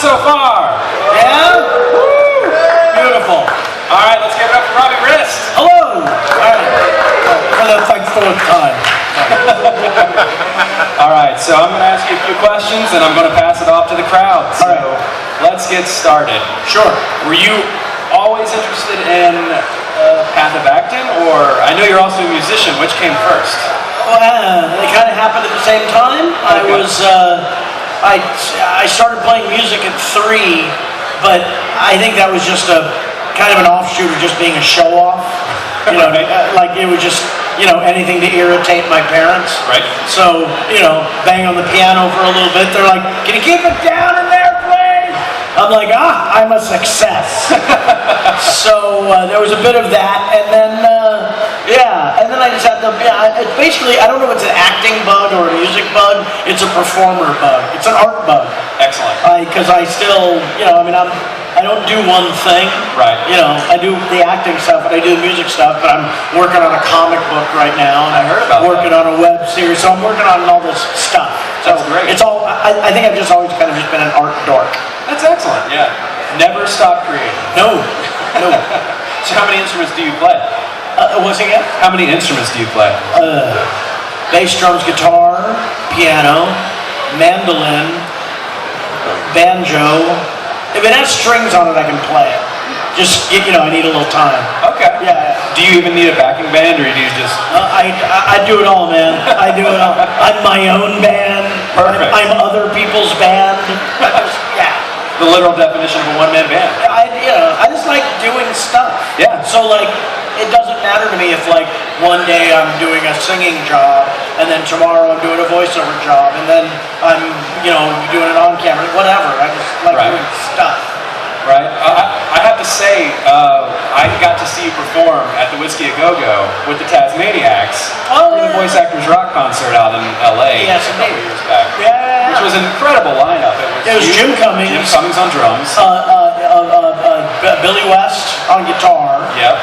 so far? Yeah? Woo! Beautiful. All right, let's give it up for Robbie Rist. Hello. All right. For the fourth time. All right, so I'm going to ask you a few questions, and I'm going to pass it off to the crowd. So let's get started. Sure. Were you always interested in path of acting, or I know you're also a musician. Which came first? Well, they kind of happened at the same time. Okay. I started playing music at 3, but I think that was just a kind of an offshoot of just being a show-off. You know, like it was just, you know, anything to irritate my parents. Right. So, you know, bang on the piano for a little bit. They're like, "Can you keep it down in there, please?" I'm like, I'm a success. So there was a bit of that, and then and then I just had to. It's basically, I don't know if it's an acting bug or a music bug. It's a performer bug. It's an art bug. Excellent. Because I still, you know, I mean, I don't do one thing. Right. You know, I do the acting stuff, and I do the music stuff. But I'm working on a comic book right now, and I heard about working on a web series. So I'm working on all this stuff. So That's great. It's all. I think I've just always kind of just been an art dork. That's excellent. Yeah. Never stop creating. No. So how many instruments do you play? Once again? How many instruments do you play? Bass, drums, guitar, piano, mandolin, banjo. If it has strings on it, I can play it. Just, you know, I need a little time. Okay. Yeah. Do you even need a backing band, or do you just... I do it all, man. I do it all. I'm my own band. Perfect. I'm other people's band. The literal definition of a one-man band. I just like doing stuff. Yeah. So, like, it doesn't matter to me if, like, one day I'm doing a singing job, and then tomorrow I'm doing a voiceover job, and then I'm, you know, doing it on camera, whatever. I just like doing stuff. Right. I have to say, I got to see you perform at the Whiskey A Go-Go with the Tasmaniacs for the Voice Actors Rock concert out in LA Yes, a couple years back. Yeah. Which was an incredible lineup. It was Jim Cummings. Jim Cummings on drums. Billy West on guitar. Yep.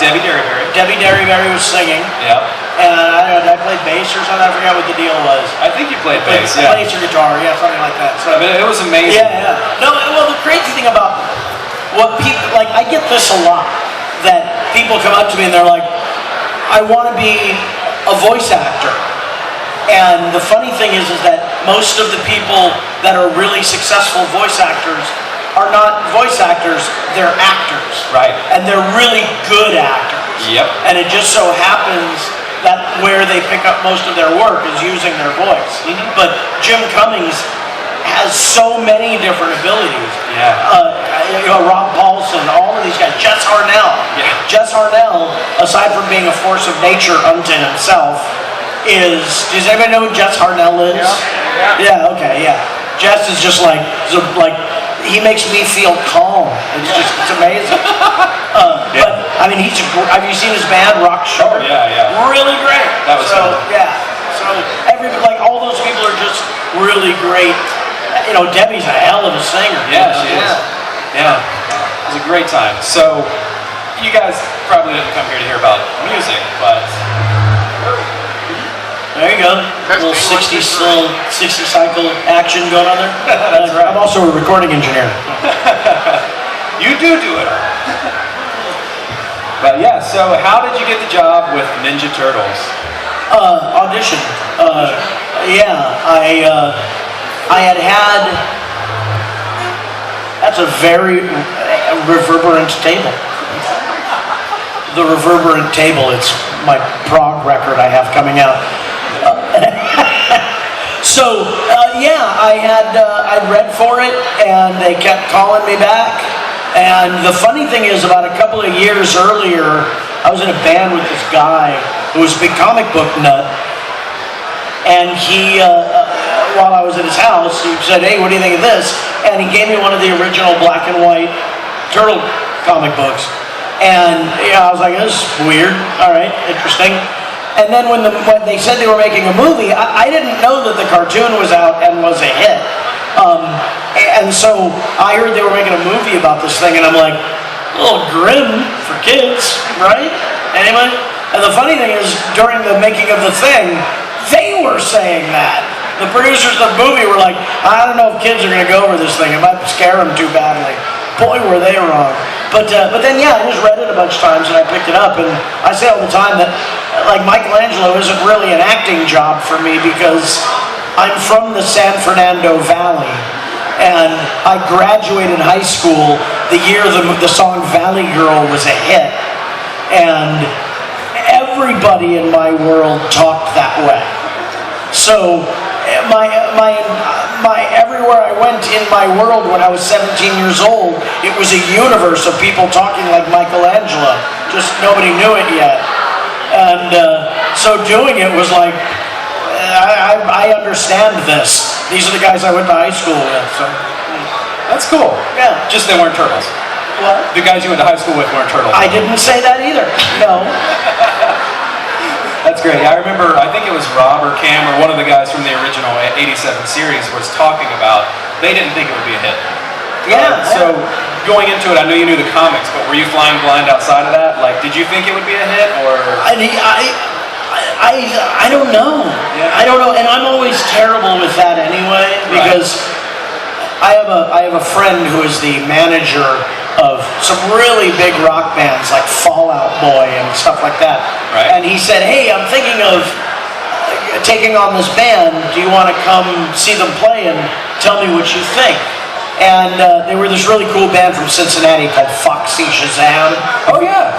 Debbie Derryberry was singing. Yep. And I played bass or something. I forgot what the deal was. I think you played bass, yeah. Bass or guitar, yeah, something like that. So, I mean, it was amazing. Yeah. No, well, the crazy thing about what people, like, I get this a lot, that people come up to me and they're like, I want to be a voice actor. And the funny thing is that most of the people that are really successful voice actors are not voice actors, they're actors. Right. And they're really good actors. Yep. And it just so happens that where they pick up most of their work is using their voice. Mm-hmm. But Jim Cummings has so many different abilities. Yeah. You know, Rob Paulson, all of these guys. Jess Harnell. Yeah. Jess Harnell, aside from being a force of nature unto himself, does anybody know who Jess Harnell is? Yeah. Yeah, okay, yeah. Jess is just like he makes me feel calm. It's amazing. But I mean, have you seen his band, Rock Sugar? Oh, yeah. Really great. That was so. So all those people are just really great. You know, Debbie's a hell of a singer. Yeah, she is. Yeah. It was a great time. So, you guys probably didn't come here to hear about music, but there you go. A little 60 cycle action going on there. That's right. I'm also a recording engineer. You do it. But yeah, so how did you get the job with Ninja Turtles? Audition. I had. That's a very reverberant table. The reverberant table. It's my prog record I have coming out. So I read for it, and they kept calling me back. And the funny thing is, about a couple of years earlier, I was in a band with this guy who was a big comic book nut. And he, while I was at his house, he said, "Hey, what do you think of this?" And he gave me one of the original black and white turtle comic books. And I was like, "This is weird. All right, interesting." And then when they said they were making a movie, I didn't know that the cartoon was out and was a hit. And so I heard they were making a movie about this thing, and I'm like, a little grim for kids, right? Anyway? And the funny thing is, during the making of the thing, they were saying that. The producers of the movie were like, I don't know if kids are going to go over this thing. It might scare them too badly. Boy, were they wrong. But then, yeah, I just read it a bunch of times and I picked it up. And I say all the time that, like, Michelangelo isn't really an acting job for me because I'm from the San Fernando Valley. And I graduated high school the year the song Valley Girl was a hit. And everybody in my world talked that way. So everywhere I went in my world when I was 17 years old, it was a universe of people talking like Michelangelo. Just nobody knew it yet. And so doing it was like, I understand this. These are the guys I went to high school with. So that's cool. Yeah. Just they weren't turtles. What? The guys you went to high school with weren't turtles. I didn't say that either. No. That's great. I remember, I think it was Rob or Cam or one of the guys from the original 87 series was talking about, they didn't think it would be a hit. Yeah. So going into it, I know you knew the comics, but were you flying blind outside of that? Like, did you think it would be a hit, or? I don't know. Yeah. I don't know, and I'm always terrible with that anyway because I have a friend who is the manager of some really big rock bands like Fall Out Boy and stuff like that. Right. And he said, "Hey, I'm thinking of taking on this band. Do you want to come see them play and tell me what you think?" And they were this really cool band from Cincinnati called Foxy Shazam. Oh yeah.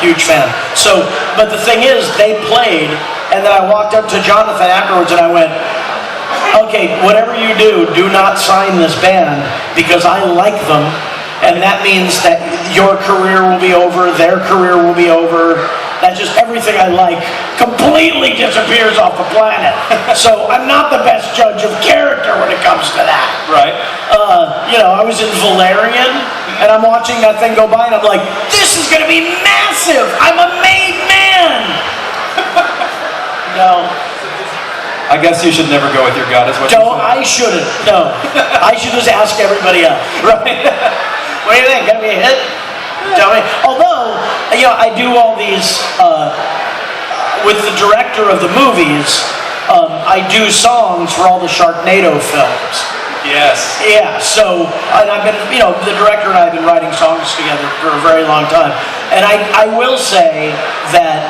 Huge fan. So, but the thing is, they played, and then I walked up to Jonathan afterwards and I went, "Okay, whatever you do, do not sign this band because I like them, and that means that your career will be over, their career will be over. That just everything I like completely disappears off the planet. So I'm not the best judge of character when it comes to that." Right. I was in Valerian, and I'm watching that thing go by, and I'm like, "This is going to be massive! I'm a made man!" No. I guess you should never go with your gut, is what No, you said. I shouldn't. No. I should just ask everybody else. Right? What do you think? Gonna be a hit? Tell me. Although, I do all these, with the director of the movies, I do songs for all the Sharknado films. Yes. Yeah, so, and I've been, the director and I have been writing songs together for a very long time. And I will say that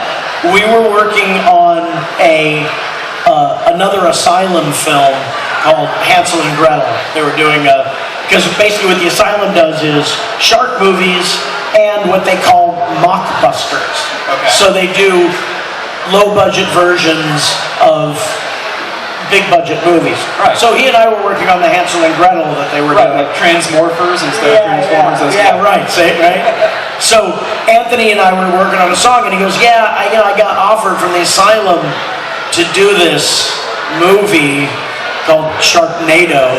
we were working on another Asylum film called Hansel and Gretel. They were doing because basically what the Asylum does is shark movies and what they call mockbusters. Okay. So they do low-budget versions of big-budget movies. Right. So he and I were working on the Hansel and Gretel that they were doing. Like Transmorphers instead of Transformers. Right. Say it right. So Anthony and I were working on a song, and he goes, "Yeah, I got offered from the Asylum to do this movie called Sharknado."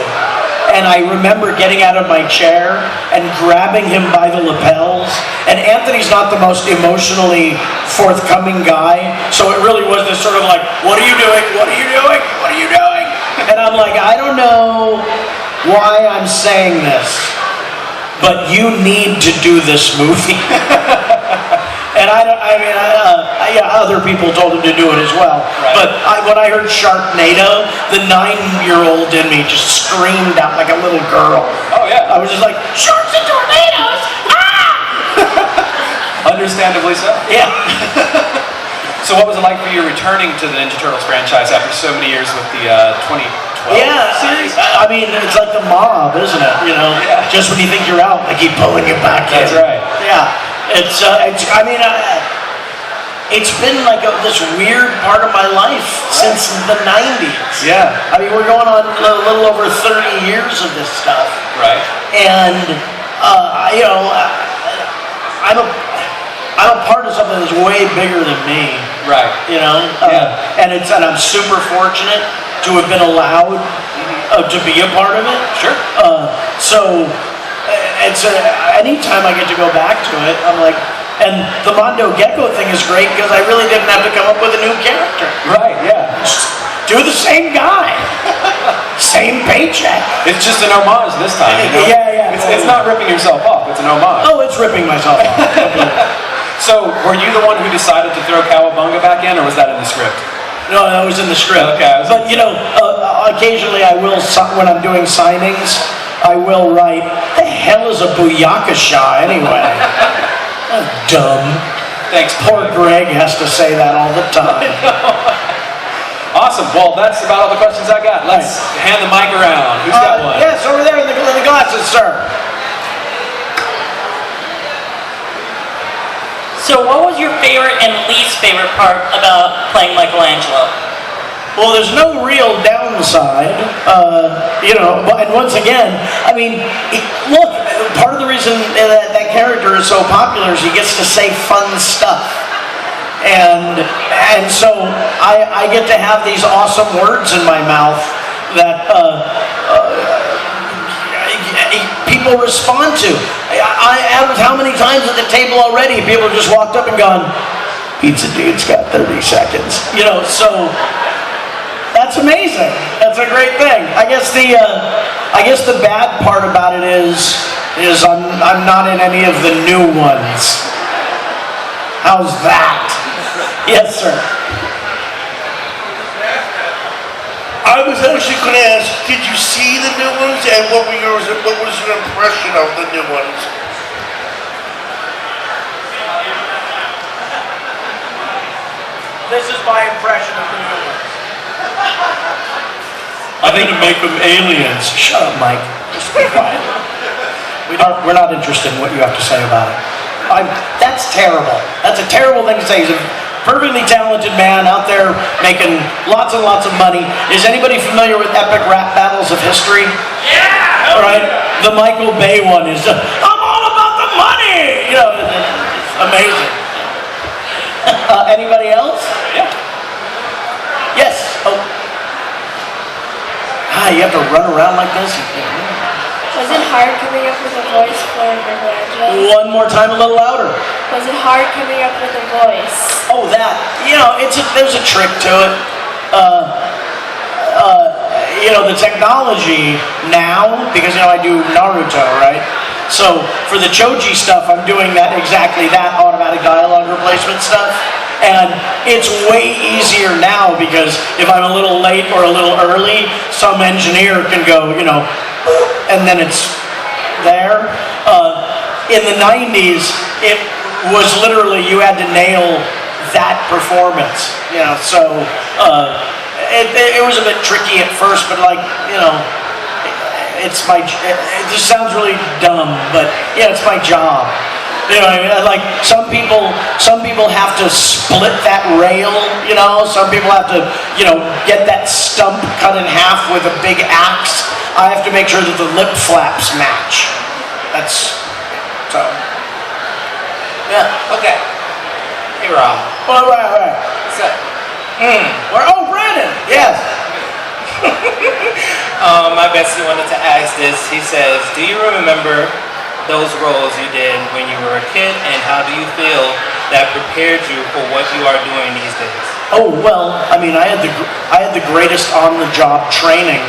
And I remember getting out of my chair and grabbing him by the lapels. And Anthony's not the most emotionally forthcoming guy, so it really was this sort of like, "What are you doing? What are you doing? What are you doing?" And I'm like, "I don't know why I'm saying this, but you need to do this movie." And other people told him to do it as well. Right. But when I heard Sharknado, the 9-year-old in me just screamed out like a little girl. Oh yeah. I was just like, "Sharks and tornadoes! Ah!" Understandably so. Yeah. So what was it like for you returning to the Ninja Turtles franchise after so many years with the 2012 series? I mean, it's like the mob, isn't it? Yeah. Just when you think you're out, they keep pulling you back in. That's right. Yeah. It's been like this weird part of my life since the 90s. Yeah. I mean, we're going on a little over 30 years of this stuff. Right. And, I'm a part of something that's way bigger than me. Right. Yeah. And I'm super fortunate to have been allowed to be a part of it. Sure. So it's anytime I get to go back to it, I'm like, and the Mondo Gecko thing is great because I really didn't have to come up with a new character. Right. Yeah. Just do the same guy, same paycheck. It's just an homage this time. Yeah. It's not ripping yourself off. It's an homage. Oh, it's ripping myself off. So, were you the one who decided to throw Cowabunga back in, or was that in the script? No, that was in the script. Okay. But occasionally I will, when I'm doing signings, I will write, the hell is a booyakasha anyway? Dumb. Thanks. Poor Greg has to say that all the time. Awesome. Well, that's about all the questions I got. Let's hand the mic around. Who's got one? Yes, over there in the glasses, sir. So what was your favorite and least favorite part about playing Michelangelo? Well, there's no real downside, and once again, I mean, look, part of the reason that character is so popular is he gets to say fun stuff. And so I get to have these awesome words in my mouth that people respond to. Out of how many times at the table already, people just walked up and gone, "Pizza dude's got 30 seconds." So that's amazing. That's a great thing. I guess the bad part about it is I'm not in any of the new ones. How's that? Yes, sir. I was actually going to ask, did you see the new ones, and what was your impression of the new ones? This is my impression of the new ones. I'm going to make them aliens. Shut up, Mike. Just be quiet. We're not interested in what you have to say about it. That's terrible. That's a terrible thing to say. He's a perfectly talented man out there making lots and lots of money. Is anybody familiar with epic rap battles of history? Yeah! All right. The Michael Bay one is, I'm all about the money! It's amazing. Anybody else? Yeah. Yes. Oh. You have to run around like this? Was it hard coming up with a voice for Michelangelo? One more time, a little louder. Was it hard coming up with a voice? Oh, that. There's a trick to it. The technology now, because I do Naruto, right? So for the Choji stuff, I'm doing exactly that automatic dialogue replacement stuff. And it's way easier now because if I'm a little late or a little early, some engineer can go, and then it's there. In the 90s, it was literally, you had to nail that performance, so it was a bit tricky at first, but it just sounds really dumb, but it's my job. Like some people have to split that rail, some people have to, get that stump cut in half with a big axe. I have to make sure that the lip flaps match. So. Yeah, okay. Hey, Rob. All right. What's up? Brandon. Yes. My bestie wanted to ask this. He says, do you remember those roles you did when you were a kid, and how do you feel that prepared you for what you are doing these days? Oh, well, I had the greatest on-the-job training.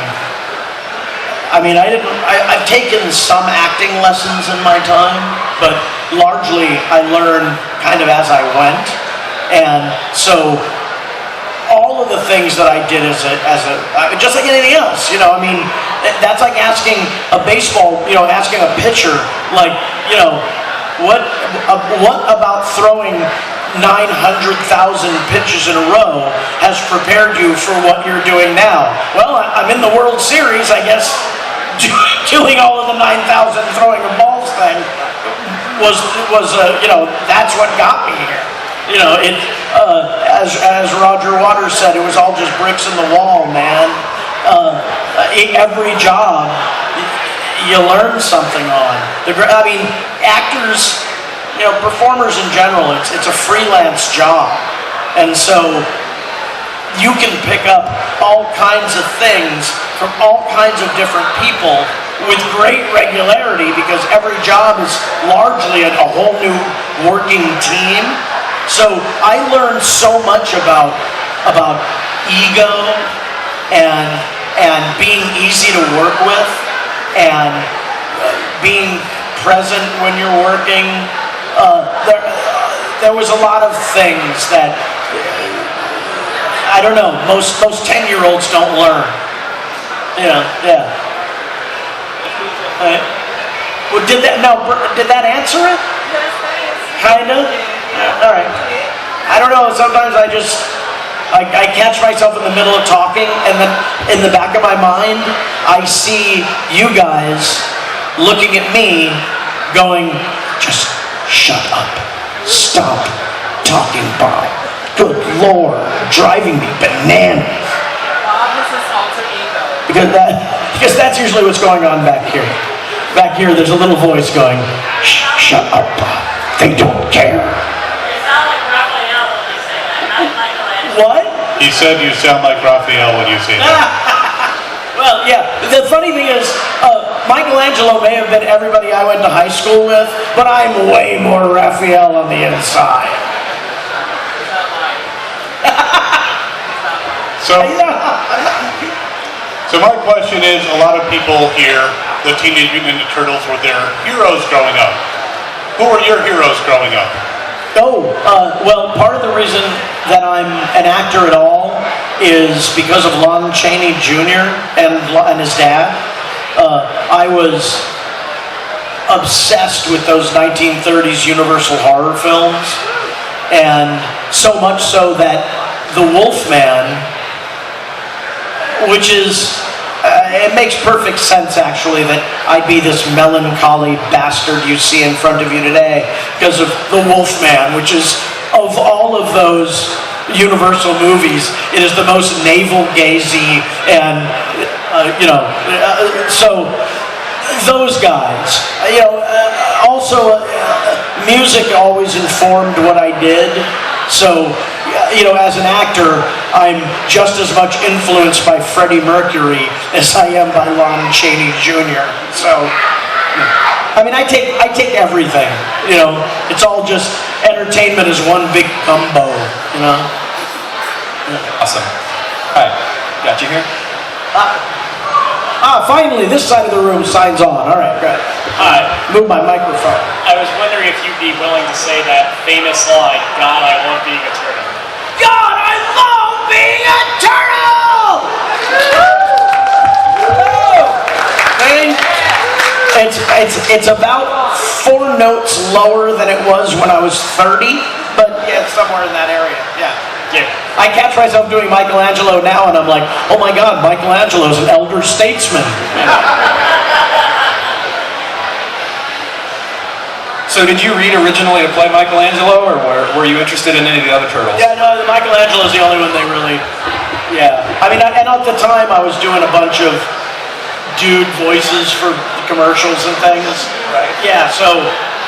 I've taken some acting lessons in my time, but largely I learned kind of as I went. And so all of the things that I did as a just like anything else, that's like asking a baseball, asking a pitcher, what about throwing 900,000 pitches in a row has prepared you for what you're doing now? Well, I'm in the World Series, I guess. Doing all of the 9,000 throwing of balls thing was that's what got me here. As Roger Waters said, it was all just bricks in the wall, man. Every job you learn something on. Actors, performers in general, it's a freelance job, and so you can pick up all kinds of things from all kinds of different people with great regularity because every job is largely a whole new working team. So I learned so much about ego and being easy to work with and being present when you're working. There was a lot of things that I don't know. Most 10-year-olds don't learn. Yeah. Well, did that answer it? Kinda. All right. I don't know. Sometimes I catch myself in the middle of talking, and then in the back of my mind, I see you guys looking at me, going, "Just shut up. Stop talking, Bob. Good Lord, driving me bananas." Bob is his alter ego. Because that's usually what's going on back here. Back here, there's a little voice going, "Shut up, Bob. They don't care." You sound like Raphael when you say that, not Michelangelo. What? He said you sound like Raphael when you say that. Well, yeah. The funny thing is, Michelangelo may have been everybody I went to high school with, but I'm way more Raphael on the inside. So my question is, a lot of people here, the Teenage Mutant Ninja Turtles were their heroes growing up. Who were your heroes growing up? Well, part of the reason that I'm an actor at all is because of Lon Chaney Jr. and his dad. I was obsessed with those 1930s Universal horror films, and so much so that the Wolfman, which is, it makes perfect sense actually that I'd be this melancholy bastard you see in front of you today because of the Wolfman, which is, of all of those Universal movies, it is the most navel-gazy and, so those guys. Also, music always informed what I did, so as an actor, I'm just as much influenced by Freddie Mercury as I am by Lon Chaney Jr. So, I mean, I take everything. It's all just entertainment is one big gumbo. Awesome. All right, got you here. Finally, this side of the room signs on. All right, great. Move my microphone. I was wondering if you'd be willing to say that famous line, "God, I love being a turtle." God, I love being a turtle! It's about 4 notes lower than it was when I was 30, but yeah, somewhere in that area. Yeah. I catch myself doing Michelangelo now, and I'm like, oh my God, Michelangelo's an elder statesman. So did you read originally to play Michelangelo, or were you interested in any of the other turtles? Yeah, no, Michelangelo's the only one they really, yeah. I mean, and at the time I was doing a bunch of dude voices for commercials and things. Right. Yeah, so,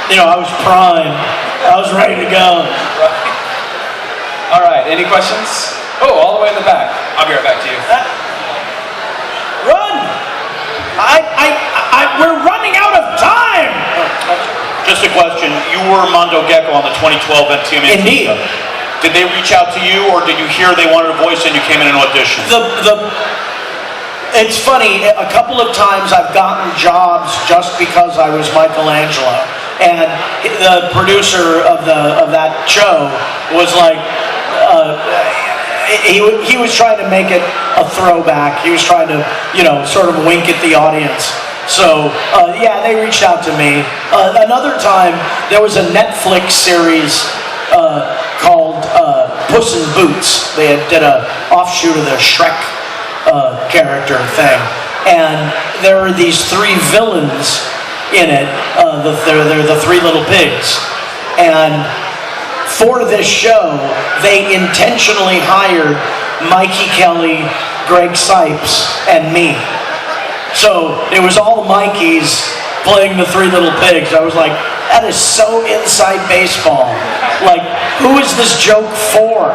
I was primed. I was ready to go. All right, any questions? Oh, all the way in the back. I'll be right back to you. Run! We're running out of time! Just a question. You were Mondo Gecko on the 2012 MTV. Indeed. Did they reach out to you, or did you hear they wanted a voice and you came in and auditioned? It's funny, a couple of times I've gotten jobs just because I was Michelangelo. And the producer of that show was like, he was trying to make it a throwback. He was trying to, sort of wink at the audience. So, yeah, they reached out to me. Another time, there was a Netflix series called Puss in Boots. They did an offshoot of the Shrek character thing. And there are these 3 villains in it. They're the 3 little pigs. And for this show, they intentionally hired Mikey Kelly, Greg Sipes, and me. So it was all Mikeys playing the 3 little pigs. I was like, that is so inside baseball. Like, who is this joke for?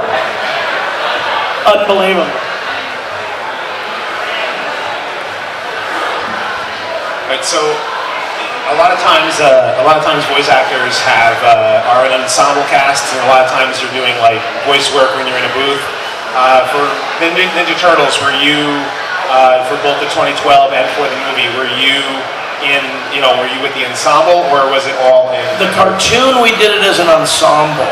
Unbelievable. Right, so a lot of times voice actors are an ensemble cast, and a lot of times you're doing like voice work when you're in a booth. For Ninja Turtles, were you for both the 2012 and for the movie? Were you with the ensemble, or was it all in the cartoon? We did it as an ensemble.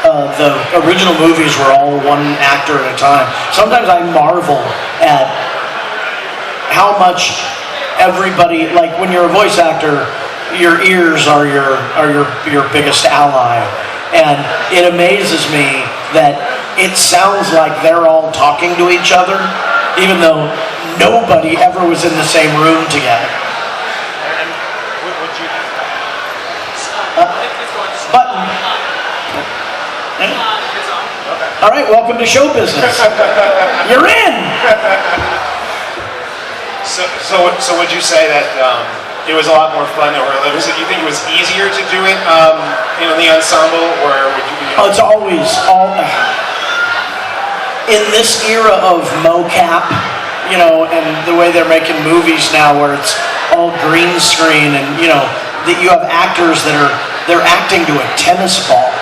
the original movies were all one actor at a time. Sometimes I marvel at how much everybody, like when you're a voice actor, your ears are your biggest ally. And it amazes me that it sounds like they're all talking to each other, even though nobody ever was in the same room together. Button. All right, welcome to show business. You're in. So would you say that it was a lot more fun, or you think it was easier to do it in the ensemble, or would you be? Oh, it's always in this era of mocap, and the way they're making movies now, where it's all green screen, and that you have actors that they're acting to a tennis ball,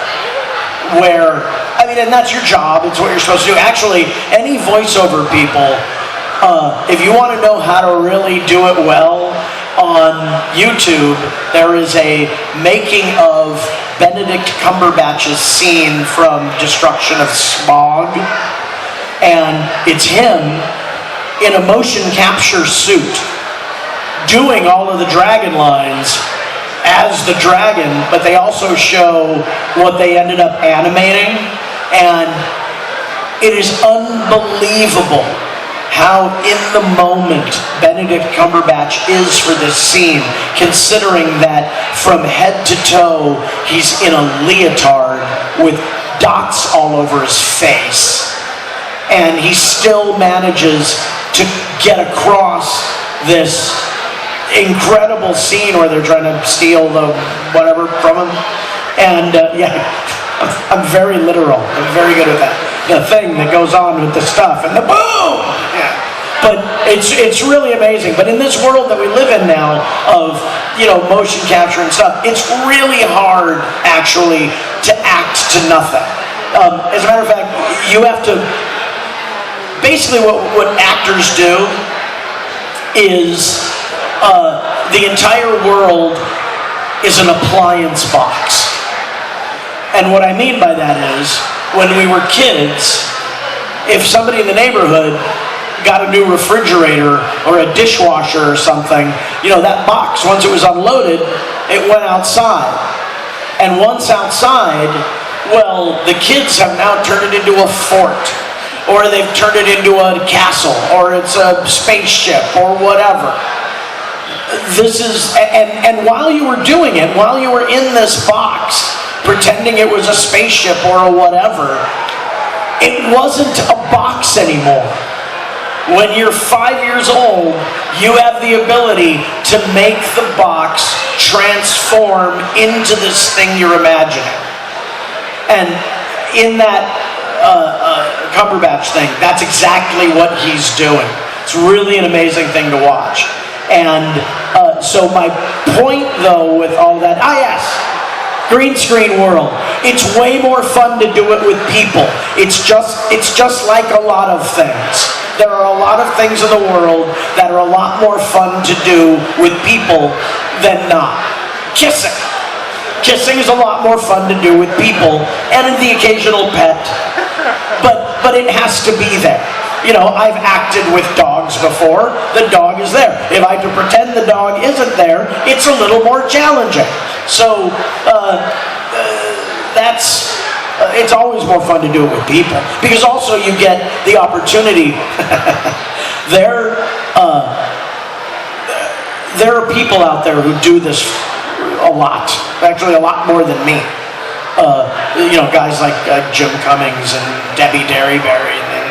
where and that's your job. It's what you're supposed to do. Actually, any voiceover people, if you want to know how to really do it well, on YouTube, there is a making of Benedict Cumberbatch's scene from Destruction of Smog, and it's him in a motion capture suit doing all of the dragon lines as the dragon, but they also show what they ended up animating, and it is unbelievable how in the moment Benedict Cumberbatch is for this scene, considering that from head to toe he's in a leotard with dots all over his face, and he still manages to get across this incredible scene where they're trying to steal the whatever from him. And I'm very literal. I'm very good at that. The thing that goes on with the stuff and the boom. Yeah. But it's really amazing. But in this world that we live in now of motion capture and stuff, it's really hard actually to act to nothing. As a matter of fact, you have to basically what actors do is the entire world is an appliance box. And what I mean by that is, when we were kids, if somebody in the neighborhood got a new refrigerator or a dishwasher or something, that box, once it was unloaded, it went outside. And once outside, well, the kids have now turned it into a fort, or they've turned it into a castle, or it's a spaceship, or whatever. This is, and while you were doing it, while you were in this box, pretending it was a spaceship or a whatever, it wasn't a box anymore. When you're 5 years old, you have the ability to make the box transform into this thing you're imagining. And in that Cumberbatch thing, that's exactly what he's doing. It's really an amazing thing to watch. And so my point, though, with all that, yes, green screen world. It's way more fun to do it with people. It's just like a lot of things. There are a lot of things in the world that are a lot more fun to do with people than not. Kissing. Kissing is a lot more fun to do with people and the occasional pet. But it has to be there. I've acted with dogs before. The dog is there. If I have to pretend the dog isn't there, it's a little more challenging. So it's always more fun to do it with people, because also you get the opportunity. There are people out there who do this a lot, actually a lot more than me. Guys like Jim Cummings and Debbie Derryberry and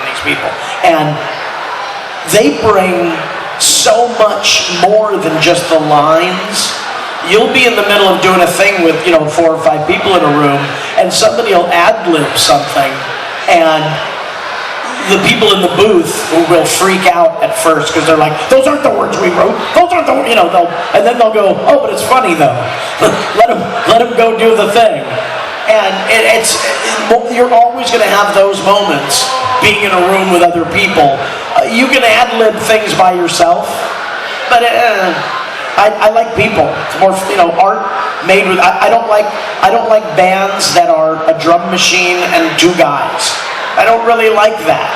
these people, and they bring so much more than just the lines. You'll be in the middle of doing a thing with 4 or 5 people in a room, and somebody will ad-lib something, and the people in the booth will freak out at first because they're like, "Those aren't the words we wrote. Those aren't the and then they'll go, "Oh, but it's funny though." let them go do the thing, and you're always going to have those moments being in a room with other people. You can ad-lib things by yourself, but I like people. It's more, art made with. I don't like bands that are a drum machine and two guys. I don't really like that.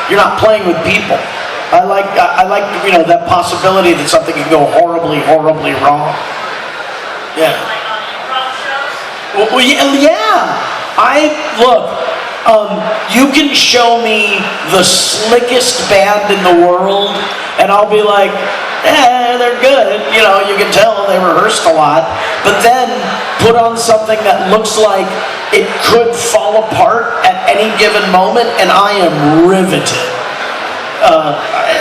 You're not playing with people. I like that possibility that something can go horribly, horribly wrong. Yeah. Well, yeah. You can show me the slickest band in the world, and I'll be like, they're good. You can tell they rehearsed a lot. But then put on something that looks like it could fall apart at any given moment, and I am riveted.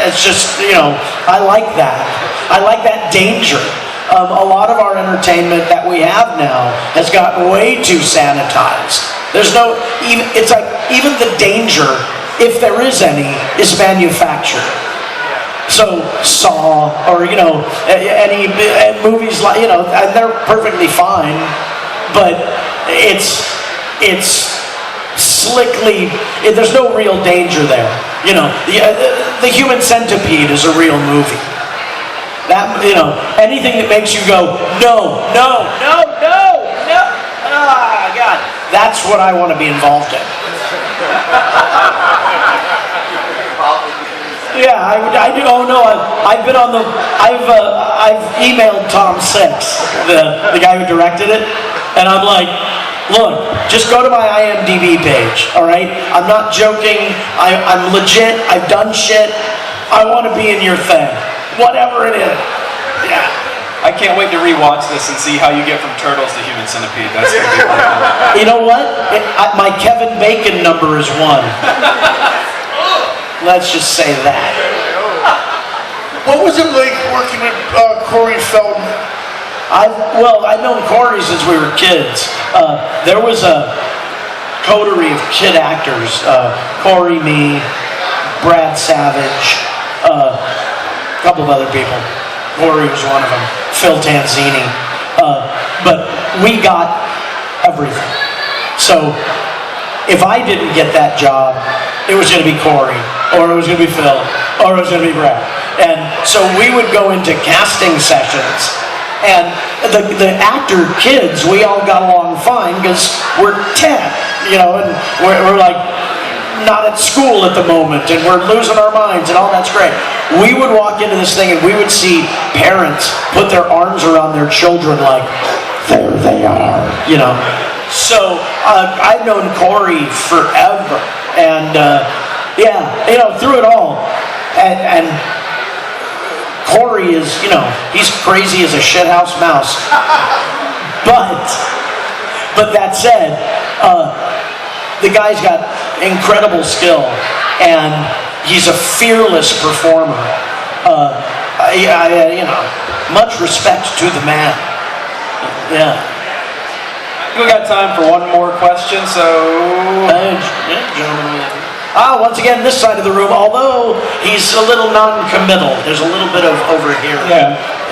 It's just, I like that. I like that danger. A lot of our entertainment that we have now has gotten way too sanitized. There's it's like even the danger, if there is any, is manufactured. So Saw, or any movies like they're perfectly fine, but it's slickly. There's no real danger there. The Human Centipede is a real movie. That anything that makes you go no, God, that's what I want to be involved in. Yeah, I do. Oh no, I've emailed Tom Six, the guy who directed it, and I'm like, look, just go to my IMDb page, all right? I'm not joking. I'm legit. I've done shit. I want to be in your thing. Whatever it is. Yeah. I can't wait to rewatch this and see how you get from Turtles to Human Centipede. That's gonna be fun. You know what? My Kevin Bacon number is 1. Let's just say that. What was it like working with Corey Feldman? I've known Corey since we were kids. There was a coterie of kid actors. Corey, me, Brad Savage, a couple of other people. Corey was one of them. Phil Tanzini. But we got everything. So if I didn't get that job, it was going to be Corey, or it was going to be Phil, or it was going to be Brad. And so we would go into casting sessions, and the actor kids, we all got along fine because we're 10, and we're like not at school at the moment, and we're losing our minds, and all that's great. We would walk into this thing, and we would see parents put their arms around their children like, there they are, So I've known Corey forever, and through it all, and Corey is, he's crazy as a shithouse mouse. But that said, the guy's got incredible skill, and he's a fearless performer. Much respect to the man. Yeah. We got time for one more question, so... Once again, this side of the room, although he's a little non-committal, there's a little bit of over here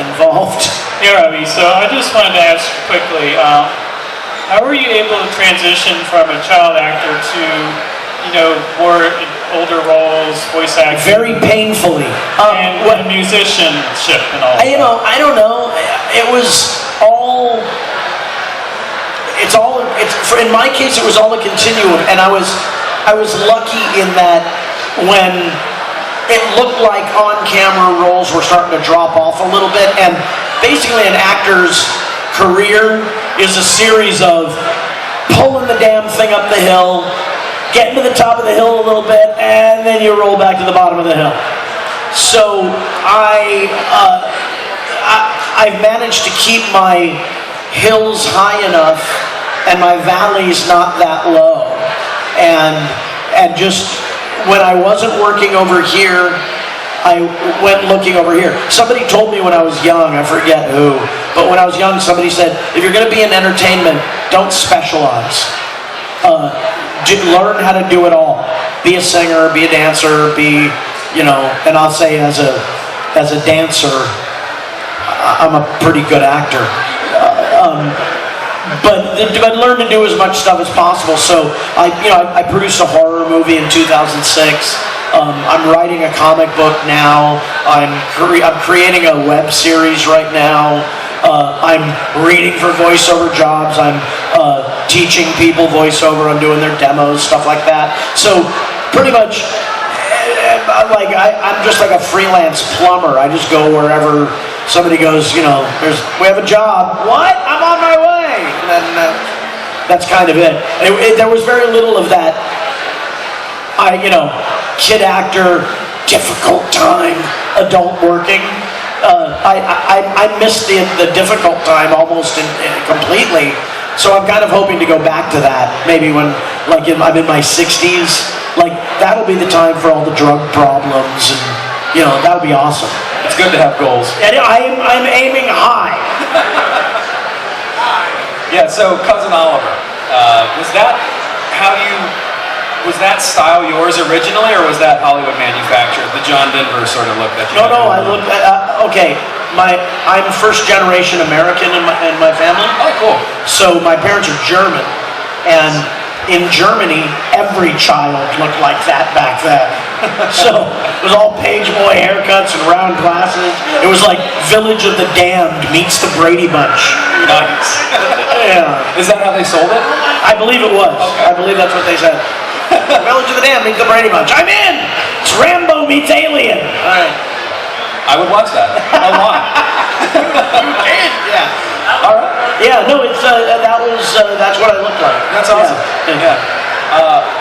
involved. Yeah, Robbie, so I just wanted to ask quickly, how were you able to transition from a child actor to, more older roles, voice acting? Very painfully. And musicianship and all that. I don't know. It was all... in my case, it was all a continuum, and I was lucky in that when it looked like on-camera roles were starting to drop off a little bit, and basically an actor's career is a series of pulling the damn thing up the hill, getting to the top of the hill a little bit, and then you roll back to the bottom of the hill. So I've managed to keep my hills high enough and my valleys not that low. And just when I wasn't working over here, I went looking over here. Somebody told me when I was young, I forget who, but when I was young, somebody said, if you're going to be in entertainment, don't specialize. Learn how to do it all. Be a singer, be a dancer, and I'll say as a dancer, I'm a pretty good actor. But learn to do as much stuff as possible. So I produced a horror movie in 2006. I'm writing a comic book now. I'm creating a web series right now. I'm reading for voiceover jobs. I'm teaching people voiceover. I'm doing their demos, stuff like that. So pretty much, I'm just like a freelance plumber. I just go wherever somebody goes, we have a job. What? I'm on my way. And then that's kind of it. There was very little of that, kid actor, difficult time, adult working. I missed the difficult time almost completely. So I'm kind of hoping to go back to that. Maybe when, I'm in my 60s, that'll be the time for all the drug problems, and that'll be awesome. It's good to have goals. And I'm aiming high. Yeah. So Cousin Oliver, was that style yours originally, or was that Hollywood manufactured? The John Denver sort of look that you. No. I look. Okay. I'm first generation American in my family. Oh, cool. So my parents are German, and in Germany, every child looked like that back then. So it was all page boy haircuts and round glasses. It was like Village of the Damned meets the Brady Bunch. Nice. Yeah. Is that how they sold it? I believe it was. Okay. I believe that's what they said. Village of the Damned meets the Brady Bunch. I'm in. It's Rambo meets Alien. All right. I would watch that a lot. You did, yeah. All right. Yeah, no, it's that's what I look like. That's awesome. Yeah.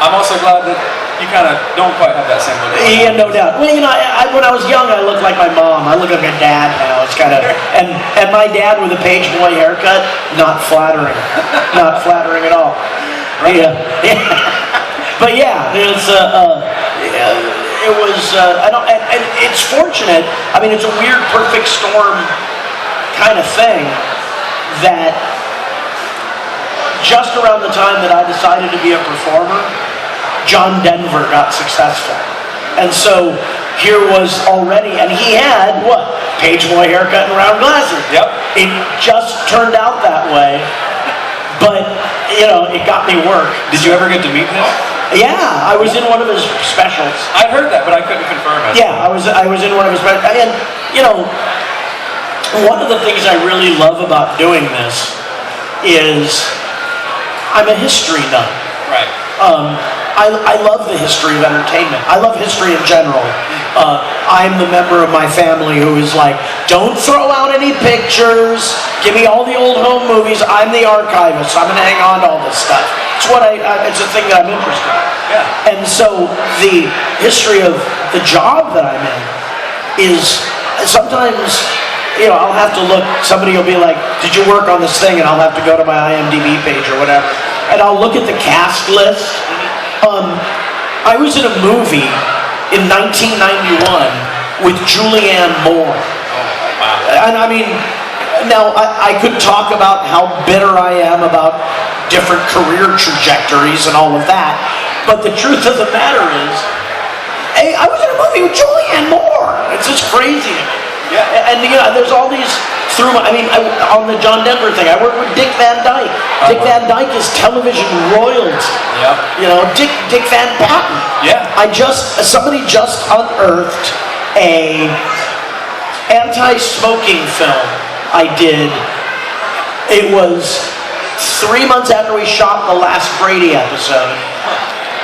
I'm also glad that you kind of don't quite have that same look. Yeah, no doubt. Well, when I was young, I looked like my mom. I look like my dad now. It's kind of and my dad with a page boy haircut, not flattering, not flattering at all. Right. Yeah. But yeah, it's it was, and it's fortunate, it's a weird perfect storm kind of thing that just around the time that I decided to be a performer, John Denver got successful. And so here was already, and he had, page boy haircut and round glasses. Yep. It just turned out that way, but, it got me work. Did you ever get to meet him? Yeah, I was in one of his specials. I'd heard that, but I couldn't confirm it. Yeah, I was in one of his specials. And, one of the things I really love about doing this is I'm a history nut. Right. I love the history of entertainment. I love history in general. I'm the member of my family who is like, don't throw out any pictures. Give me all the old home movies. I'm the archivist. I'm going to hang on to all this stuff. It's it's a thing that I'm interested in. Yeah. And so the history of the job that I'm in is sometimes, I'll have to look, somebody will be like, did you work on this thing? And I'll have to go to my IMDb page or whatever. And I'll look at the cast list. I was in a movie in 1991 with Julianne Moore. Oh, wow. And now I could talk about how bitter I am about different career trajectories and all of that, but the truth of the matter is, hey, I was in a movie with Julianne Moore. It's just crazy to me. Yeah. And there's all these on the John Denver thing, I worked with Dick Van Dyke. Dick Van Dyke is television royalty. Yeah. Dick Van Patten. Yeah. Somebody just unearthed a anti-smoking film I did. It was 3 months after we shot the last Brady episode,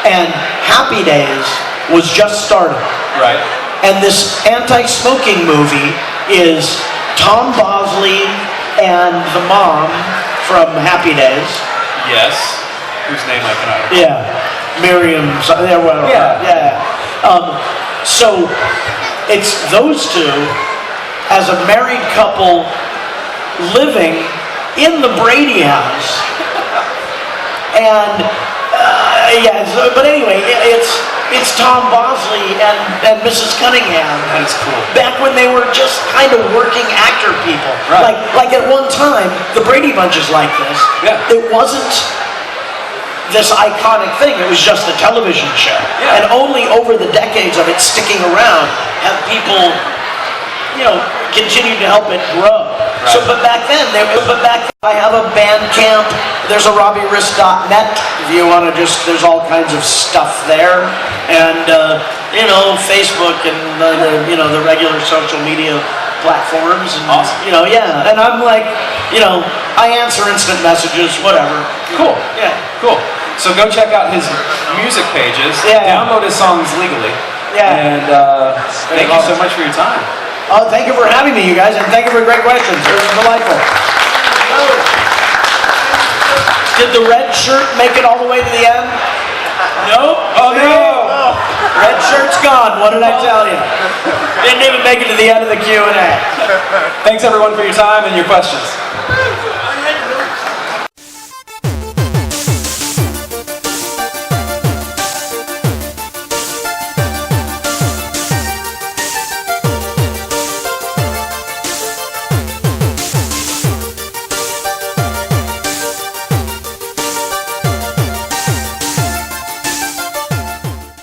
and Happy Days was just started. Right. And this anti-smoking movie is Tom Bosley and the mom from Happy Days. Yes. Whose name I cannot remember. Yeah. Miriam. Yeah. So it's those two as a married couple living in the Brady house. And but anyway, it's Tom Bosley and Mrs. Cunningham. That is cool. Back when they were just kind of working actor people. Right. Like at one time, the Brady Bunch is like this. Yeah. It wasn't this iconic thing. It was just a television show. Yeah. And only over the decades of it sticking around have people, continued to help it grow. So, but back then, I have a Bandcamp. There's a RobbieRist.net. If you want to there's all kinds of stuff there, and Facebook and the regular social media platforms. And, awesome. And I'm like, I answer instant messages, whatever. Cool. Yeah. Cool. So go check out his music pages. Yeah. Download his songs legally. Yeah. And thank you so much for your time. Oh, thank you for having me, you guys, and thank you for great questions. It was delightful. Did the red shirt make it all the way to the end? No? Oh no! Red shirt's gone. What did I tell you? Didn't even make it to the end of the Q&A. Thanks everyone for your time and your questions.